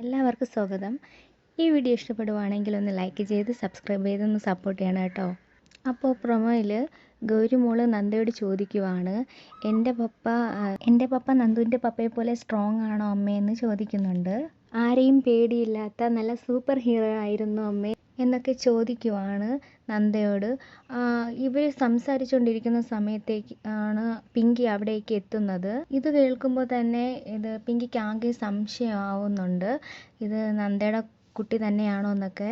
എല്ലാവർക്കും സ്വാഗതം. ഈ വീഡിയോ ഇഷ്ടപ്പെടുവാണെങ്കിൽ ഒന്ന് ലൈക്ക് ചെയ്ത് സബ്സ്ക്രൈബ് ചെയ്തൊന്ന് സപ്പോർട്ട് ചെയ്യണം കേട്ടോ. അപ്പോൾ പ്രൊമോയിൽ ഗൗരിമോള് നന്ദയോട് ചോദിക്കുവാണ്, എൻ്റെ പപ്പ നന്ദുവിൻ്റെ പപ്പയെ പോലെ സ്ട്രോങ് ആണോ അമ്മയെന്ന് ചോദിക്കുന്നുണ്ട്. ആരെയും പേടിയില്ലാത്ത നല്ല സൂപ്പർ ഹീറോ ആയിരുന്നു അമ്മേ എന്നൊക്കെ ചോദിക്കുവാണ് നന്ദയോട്. ഇവർ സംസാരിച്ചുകൊണ്ടിരിക്കുന്ന സമയത്തേക്ക് ആണ് പിങ്കി അവിടേക്ക് എത്തുന്നത്. ഇത് കേൾക്കുമ്പോൾ തന്നെ പിങ്കിക്ക് ആകെ സംശയമാവുന്നുണ്ട്, ഇത് നന്ദയുടെ കുട്ടി തന്നെയാണോ എന്നൊക്കെ.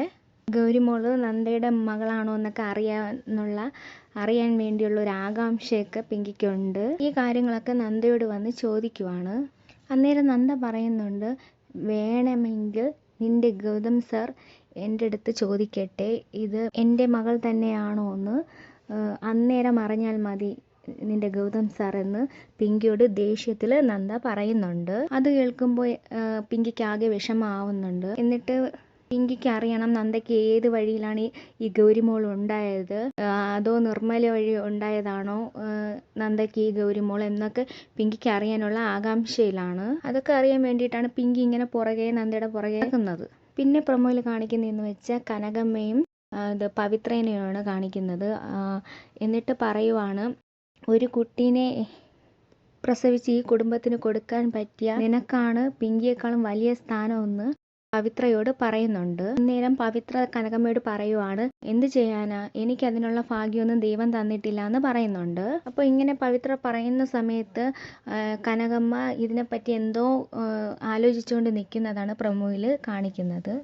ഗൗരിമോള് നന്ദയുടെ മകളാണോ എന്നൊക്കെ അറിയാൻ വേണ്ടിയുള്ള ഒരു ആകാംക്ഷയൊക്കെ പിങ്കിക്കുണ്ട്. ഈ കാര്യങ്ങളൊക്കെ നന്ദയോട് വന്ന് ചോദിക്കുവാണ്. അന്നേരം നന്ദ പറയുന്നുണ്ട്, വേണമെങ്കിൽ നിൻ്റെ ഗൗതം സാർ എൻ്റെ അടുത്ത് ചോദിക്കട്ടെ, ഇത് എൻ്റെ മകൾ തന്നെയാണോ എന്ന് അന്നേരം അറിഞ്ഞാൽ മതി നിൻ്റെ ഗൗതം സാർ എന്ന് പിങ്കിയോട് ദേഷ്യത്തിൽ നന്ദ പറയുന്നുണ്ട്. അത് കേൾക്കുമ്പോൾ പിങ്കിക്ക് ആകെ വിഷമമാവുന്നുണ്ട്. എന്നിട്ട് പിങ്കിക്ക് അറിയണം നന്ദയ്ക്ക് ഏത് വഴിയിലാണ് ഈ ഗൗരിമോൾ ഉണ്ടായത്, അതോ നിർമ്മല വഴി ഉണ്ടായതാണോ നന്ദയ്ക്ക് ഈ ഗൗരിമോൾ എന്നൊക്കെ പിങ്കിക്ക് അറിയാനുള്ള ആകാംക്ഷയിലാണ്. അതൊക്കെ അറിയാൻ വേണ്ടിയിട്ടാണ് പിങ്കി ഇങ്ങനെ നന്ദയുടെ പുറകെ നിൽക്കുന്നത്. പിന്നെ പ്രൊമോയിൽ കാണിക്കുന്നതെന്ന് വെച്ചാൽ കനകമ്മയും പവിത്രേനെയാണ് കാണിക്കുന്നത്. എന്നിട്ട് പറയുവാണ്, ഒരു കുട്ടീനെ പ്രസവിച്ച് ഈ കുടുംബത്തിന് കൊടുക്കാൻ പറ്റിയ നിനക്കാണ് പിങ്കിയേക്കാളും വലിയ സ്ഥാനമെന്ന് പവിത്രയോട് പറയുന്നുണ്ട്. അന്നേരം പവിത്ര കനകമ്മയോട് പറയുവാണ്, എന്ത് ചെയ്യാനാ, എനിക്കതിനുള്ള ഭാഗ്യമൊന്നും ദൈവം തന്നിട്ടില്ല എന്ന് പറയുന്നുണ്ട്. അപ്പോൾ ഇങ്ങനെ പവിത്ര പറയുന്ന സമയത്ത് കനകമ്മ ഇതിനെപ്പറ്റി എന്തോ ആലോചിച്ചുകൊണ്ട് നിൽക്കുന്നതാണ് പ്രൊമോയിൽ കാണിക്കുന്നത്.